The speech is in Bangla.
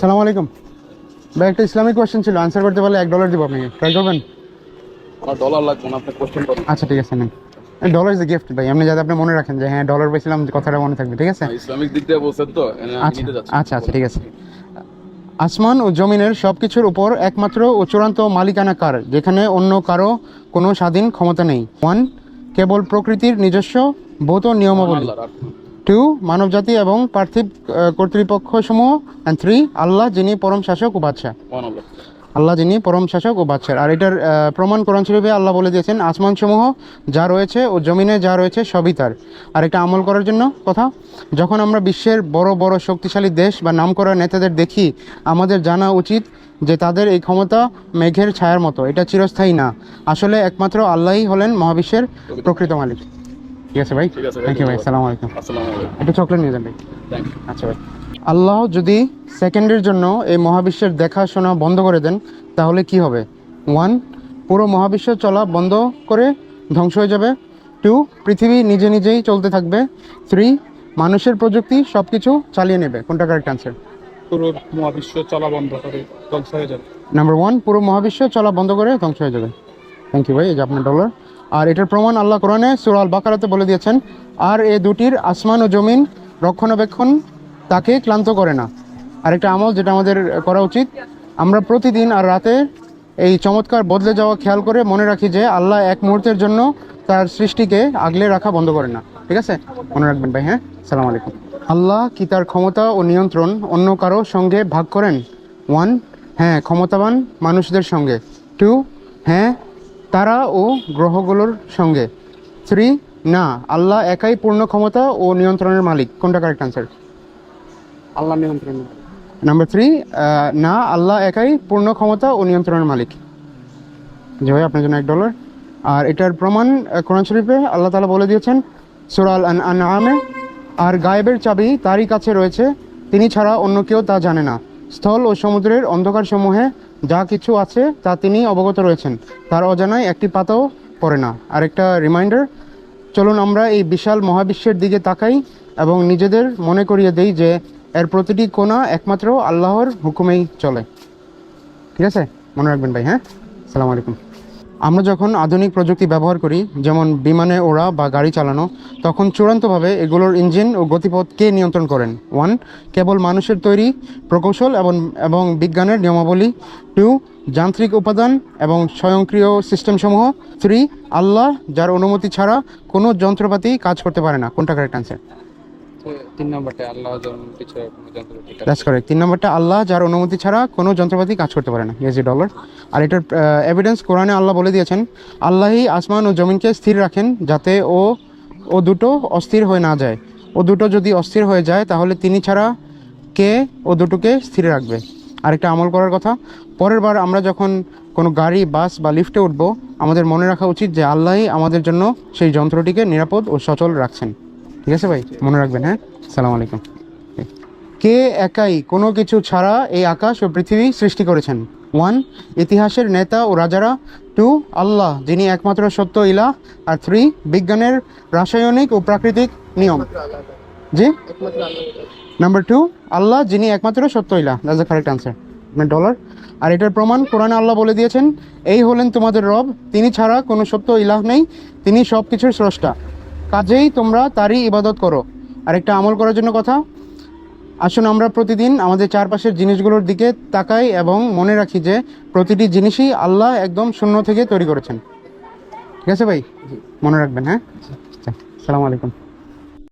সালাম আলাইকুম ভাই, একটা ইসলামিক কোয়েশ্চেন ছিল, আনসার করতে পারলে $1 দিব আপনাকে, ট্রাই করবেন? আমার ডলার লাগবে না, আপনি কোশ্চেন করেন। আচ্ছা ঠিক আছে, নেন। ডলার ইজ এ গিফট ভাই, আপনি যাতে আপনি মনে রাখেন যে হ্যাঁ ডলার পাইছিলাম, কথাটা মনে থাকবে, ঠিক আছে? ইসলামিক দিক দিয়ে বলছেন তো, আমি আচ্ছা নিতে যাচ্ছি। আচ্ছা আচ্ছা ঠিক আছে। আসমান ও জমিনের সব কিছুর উপর একমাত্র ও চূড়ান্ত মালিকানা কার, যেখানে অন্য কারো কোনো স্বাধীন ক্ষমতা নেই? 1, কেবল প্রকৃতির নিজস্ব ভৌত নিয়মাবলী। আল্লাহর আর 2, মানবজাতি এবং পার্থিব কর্তৃপক্ষসমূহ। অ্যান্ড 3, আল্লাহ যিনি পরম শাসক ও বাদশা। ওয়ান আল্লাহ। আল্লাহ যিনি পরম শাসক ও বাদশার। আর এটার প্রমাণ কোরআন শরীফে আল্লাহ বলে দিয়েছেন, আসমানসমূহ যা রয়েছে ও জমিনে যা রয়েছে সবই তার। আর এটা আমল করার জন্য কথা, যখন আমরা বিশ্বের বড় বড় শক্তিশালী দেশ বা নামকরা নেতাদের দেখি, আমাদের জানা উচিত যে তাদের এই ক্ষমতা মেঘের ছায়ার মতো, এটা চিরস্থায়ী না। আসলে একমাত্র আল্লাহই হলেন মহাবিশ্বের প্রকৃত মালিক। ঠিক আছে ভাই, ঠিক আছে ভাই, থ্যাংক ইউ ভাই, আসসালামু আলাইকুম। আসসালামু আলাইকুম। একটু চকলেট নিয়ে যান ভাই। Thank you. আচ্ছা ভাই, আল্লাহ যদি সেকেন্ডের জন্য এই মহাবিশ্বের দেখাশোনা বন্ধ করে দেন, তাহলে কি হবে? 1, পুরো মহাবিশ্ব চলা বন্ধ করে ধ্বংস হয়ে যাবে। 2, পৃথিবী নিজে নিজেই চলতে থাকবে। 3, মানুষের প্রযুক্তি সব কিছু চালিয়ে নেবে। কোনটা কারেক্ট আনসার? পুরো মহাবিশ্ব চলা বন্ধ করে ধ্বংস হয়ে যাবে। নাম্বার 1, পুরো মহাবিশ্ব চলা বন্ধ করে ধ্বংস হয়ে যাবে। থ্যাংক ইউ ভাই, এই যে আপনার ডলার। আর এটার প্রমাণ আল্লাহ কোরআনে সূরা আল বাকারাতে বলে দিয়েছেন, আর এ দুটির আসমান ও জমিন রক্ষণাবেক্ষণ তাকে ক্লান্ত করে না। আরেকটা আমল যেটা আমাদের করা উচিত, আমরা প্রতিদিন আর রাতে এই চমৎকার বদলে যাওয়া খেয়াল করে মনে রাখি যে আল্লাহ এক মুহূর্তের জন্য তার সৃষ্টিকে আগলে রাখা বন্ধ করেন না। ঠিক আছে, মনে রাখবেন ভাই। হ্যাঁ, সালাম আলাইকুম। আল্লাহ কি তার ক্ষমতা ও নিয়ন্ত্রণ অন্য কারো সঙ্গে ভাগ করেন? 1, হ্যাঁ ক্ষমতাবান মানুষদের সঙ্গে। 2, হ্যাঁ তারা ও গ্রহগুলোর সঙ্গে। 3, না আল্লাহ একাই পূর্ণ ক্ষমতা ও নিয়ন্ত্রণের মালিক। কোনটা কারেক্ট আনসার? আল্লাহ নিয়ন্ত্রণ। নাম্বার 3, না আল্লাহ একাই পূর্ণ ক্ষমতা ও নিয়ন্ত্রণের মালিক। জি ভাই, আপনার জন্য $1। আর এটার প্রমাণ কোরআন শরীফে আল্লাহ তাআলা বলে দিয়েছেন সূরা আল আনআমে, আর গায়েবের চাবি তারই কাছে রয়েছে, তিনি ছাড়া অন্য কেউ তা জানে না। স্থল ও সমুদ্রের অন্ধকার সমূহে যা কিছু আছে তা তিনি অবগত রয়েছেন, তার অজানায় একটি পাতাও পড়ে না। আরেকটা রিমাইন্ডার, চলুন আমরা এই বিশাল মহাবিশ্বের দিকে তাকাই এবং নিজেদের মনে করিয়ে দেই যে এর প্রতিটি কোণা একমাত্র আল্লাহর হুকুমেই চলে। ঠিক আছে, মনে রাখবেন ভাই। হ্যাঁ, আসসালামু আলাইকুম। আমরা যখন আধুনিক প্রযুক্তি ব্যবহার করি, যেমন বিমানে ওড়া বা গাড়ি চালানো, তখন চূড়ান্তভাবে এগুলোর ইঞ্জিন ও গতিপথ কে নিয়ন্ত্রণ করেন? 1, কেবল মানুষের তৈরি প্রকৌশল এবং বিজ্ঞানের নিয়মাবলী। 2, যান্ত্রিক উপাদান এবং স্বয়ংক্রিয় সিস্টেমসমূহ। 3, আল্লাহ যার অনুমতি ছাড়া কোনো যন্ত্রপাতি কাজ করতে পারে না। কোনটা কারেক্ট আনসার? 3 নম্বরটা আল্লাহ অনুমতি ছাড়া কোনো যন্ত্রপাতি কাজ দ্যাটস কারেক্ট। 3 নম্বরটা আল্লাহ যার অনুমতি ছাড়া কোনো যন্ত্রপাতি কাজ করতে পারে না। ইয়েস $1। আর এটার এভিডেন্স কোরআনে আল্লাহ বলে দিয়েছেন, আল্লাহই আসমান ও জমিনকে স্থির রাখেন যাতে ও দুটো অস্থির হয়ে না যায়। ও দুটো যদি অস্থির হয়ে যায় তাহলে তিনি ছাড়া কে ও দুটোকে স্থির রাখবে? আরেকটা আমল করার কথা, পরের বার আমরা যখন কোনো গাড়ি, বাস বা লিফটে উঠব, আমাদের মনে রাখা উচিত যে আল্লাহই আমাদের জন্য সেই যন্ত্রটিকে নিরাপদ ও সচল রাখছেন। ঠিক আছে ভাই, মনে রাখবেন। হ্যাঁ, আসসালামু আলাইকুম। কে একাই কোনো কিছু ছাড়া এই আকাশ ও পৃথিবী সৃষ্টি করেছেন? 1, ইতিহাসের নেতা ও রাজারা। 2, আল্লাহ যিনি একমাত্র সত্য ইলাহ। আর 3, বিজ্ঞানের রাসায়নিক ও প্রাকৃতিক নিয়ম। জি, নাম্বার 2, আল্লাহ যিনি একমাত্র সত্য ইলাহ। That's the correct answer. আপনার $1। আর এটার প্রমাণ কোরআনে আল্লাহ বলে দিয়েছেন, এই হলেন তোমাদের রব, তিনি ছাড়া কোনো সত্য ইলাহ নেই, তিনি সব কিছুর স্রষ্টা, কাজেই তোমরা তারই ইবাদত করো। আর একটা আমল করার জন্য কথা, আসুন আমরা প্রতিদিন আমাদের চারপাশের জিনিসগুলোর দিকে তাকাই এবং মনে রাখি যে প্রতিটি জিনিসই আল্লাহ একদম শূন্য থেকে তৈরি করেছেন। ঠিক আছে ভাই, মনে রাখবেন। হ্যাঁ, আসসালামু আলাইকুম।